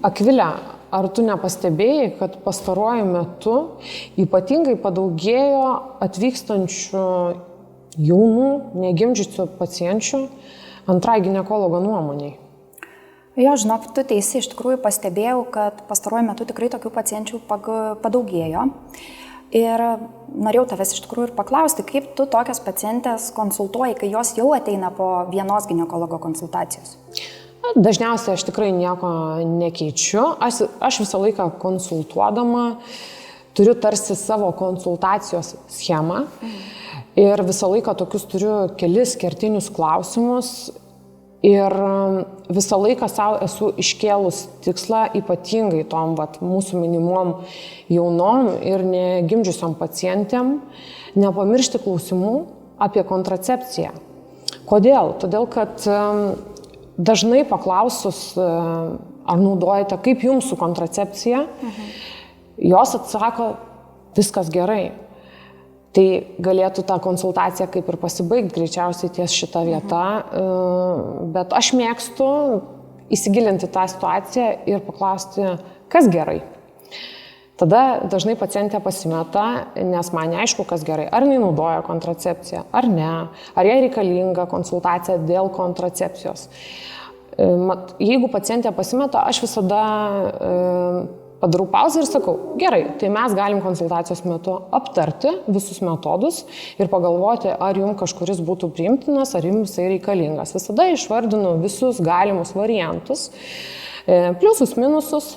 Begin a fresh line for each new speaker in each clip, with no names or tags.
Akvilė, ar tu nepastebėjai, kad pastaruoju metu ypatingai padaugėjo atvykstančių jaunų, negimdžiusių pacienčių antrai ginekologo nuomoniai?
Jo, žinok, tu teisi, iš tikrųjų pastebėjau, kad pastaruoju metu tikrai tokių pacienčių padaugėjo. Ir norėjau tavęs iš tikrųjų ir paklausti, kaip tu tokias pacientės konsultuoji, kai jos jau ateina po vienos ginekologo konsultacijos?
Dažniausiai aš tikrai nieko nekeičiu. Aš visą laiką konsultuodama turiu tarsi savo konsultacijos schemą ir visą laiką tokius turiu kelis kertinius klausimus ir visą laiką savo esu iškėlus tikslą ypatingai tom mūsų minimom jaunom ir negimdžiusiom pacientėm nepamiršti klausimų apie kontracepciją. Kodėl? Todėl, kad dažnai paklausus, ar naudojate, kaip jums su kontracepcija, jos atsako, viskas gerai. Tai galėtų tą konsultaciją kaip ir pasibaigti greičiausiai ties šitą vietą, bet aš mėgstu įsigilinti tą situaciją ir paklausti, kas gerai. Tada dažnai pacientė pasimeta, nes man neaišku, kas gerai. Ar jinai naudoja kontracepciją, ar ne, ar jai reikalinga konsultacija dėl kontracepcijos. Jeigu pacientė pasimeta, aš visada padarau pauzę ir sakau, gerai, tai mes galim konsultacijos metu aptarti visus metodus ir pagalvoti, ar jums kažkuris būtų priimtinas, ar jums jisai reikalingas. Visada išvardinu visus galimus variantus, pliusus, minusus.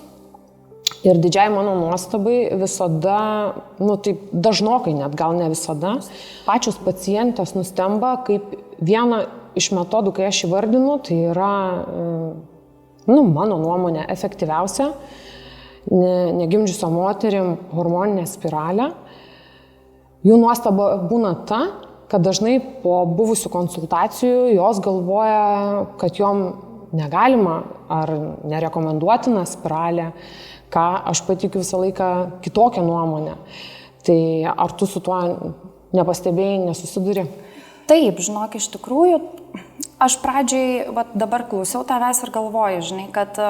Ir didžiai mano nuostabai visada, taip dažnokai net, gal ne visada, pačios pacientės nustemba, kaip vieną iš metodų, kai aš įvardinu, tai yra, mano nuomonė, efektyviausia negimdžiusiom moterim hormoninė spiralė. Jų nuostaba būna ta, kad dažnai po buvusių konsultacijų jos galvoja, kad jom negalima ar nerekomenduotina spiralė, ką aš patikiu visą laiką kitokią nuomonę. Tai ar tu su tuo nepastebėjai, nesusiduri?
Taip, žinok, iš tikrųjų, aš pradžiai dabar klausiau tavęs ir galvoju, žinai, kad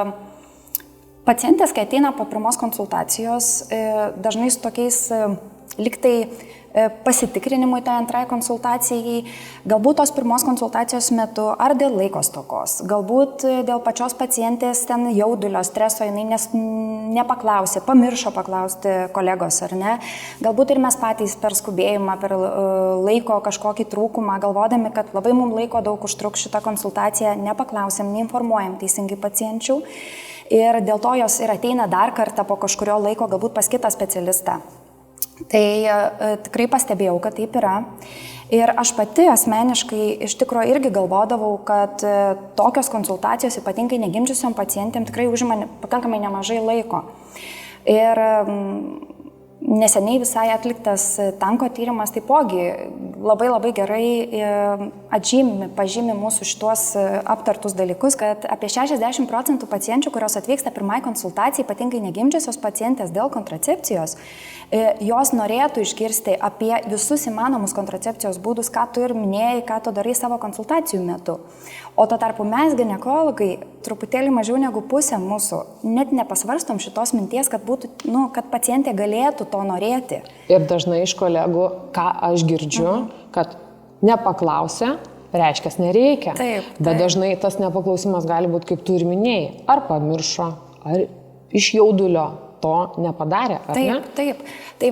pacientės, kai ateina po pirmos konsultacijos, dažnai su tokiais liktai pasitikrinimui tai antrai konsultacijai, galbūt tos pirmos konsultacijos metu ar dėl laiko stokos, galbūt dėl pačios pacientės ten jaudulio, streso, jinai nepaklausė, pamiršo paklausti kolegos ar ne, galbūt ir mes patys per skubėjimą, per laiko kažkokį trūkumą, galvodami, kad labai mums laiko daug užtruks šitą konsultaciją, nepaklausėm, neinformuojam teisingai pacienčių. Ir dėl to jos ir ateina dar kartą po kažkurio laiko galbūt pas kitą specialistą. Tai tikrai pastebėjau, kad taip yra. Ir aš pati asmeniškai iš tikrųjų irgi galvodavau, kad tokios konsultacijos, ypatingai negimdžiusiom pacientėm, tikrai užima pakankamai nemažai laiko. Ir neseniai visai atliktas Tanko tyrimas taipogi labai gerai pažymi mūsų šitos aptartus dalykus, kad apie 60% pacienčių, kurios atvyksta pirmai konsultacijai, ypatingai negimdžiusios pacientės dėl kontracepcijos, jos norėtų išgirsti apie visus įmanomus kontracepcijos būdus, ką tu ir minėjai, ką tu darai savo konsultacijų metu. O tuo tarpu mes, ginekologai, truputėlį mažiau negu pusė mūsų, net nepasvarstom šitos minties, kad būtų, kad pacientė galėtų to norėti.
Ir dažnai iš kolegų, ką aš girdžiu, kad nepaklausė, reiškia, nereikia.
Taip.
Bet dažnai tas nepaklausimas gali būti, kaip tu ir minėjai, ar pamiršo, ar iš jaudulio to nepadarė, ar ne?
Taip. Tai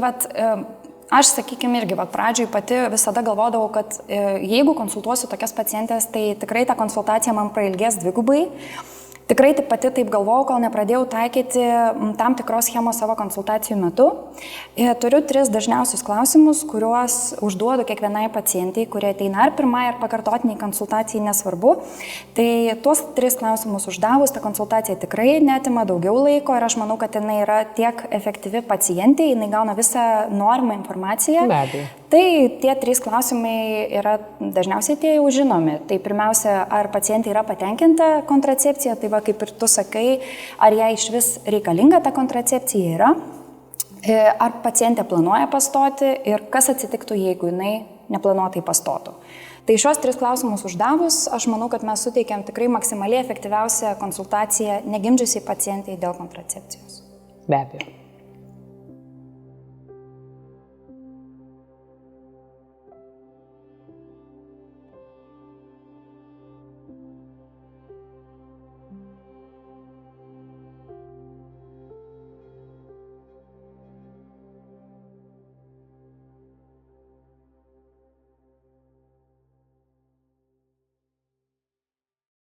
aš, sakykime, irgi pradžioj pati visada galvodavau, kad jeigu konsultuosiu tokias pacientės, tai tikrai ta konsultacija man prailgės dvigubai. Tikrai pati taip galvojau, kol nepradėjau taikyti tam tikros schemos savo konsultacijų metu. Turiu 3 dažniausius klausimus, kuriuos užduodu kiekvienai pacientai, kurie ateina ar pirmai, ar pakartotiniai konsultacijai, nesvarbu. Tai tuos 3 klausimus uždavus, ta konsultacija tikrai neatima daugiau laiko ir aš manau, kad jinai yra tiek efektyvi pacientė, jinai gauna visą norimą informaciją.
Be abejo.
Tai tie 3 klausimai yra dažniausiai tie jau žinomi. Tai pirmiausia, ar pacientė yra patenkinta kontracepcija, tai kaip ir tu sakai, ar jai iš vis reikalinga ta kontracepcija yra, ar pacientė planuoja pastoti ir kas atsitiktų, jeigu jinai neplanuotai pastotų. Tai šios 3 klausimus uždavus, aš manau, kad mes suteikiam tikrai maksimaliai efektyviausią konsultaciją negimdžiusiai pacientai dėl kontracepcijos.
Be abejo.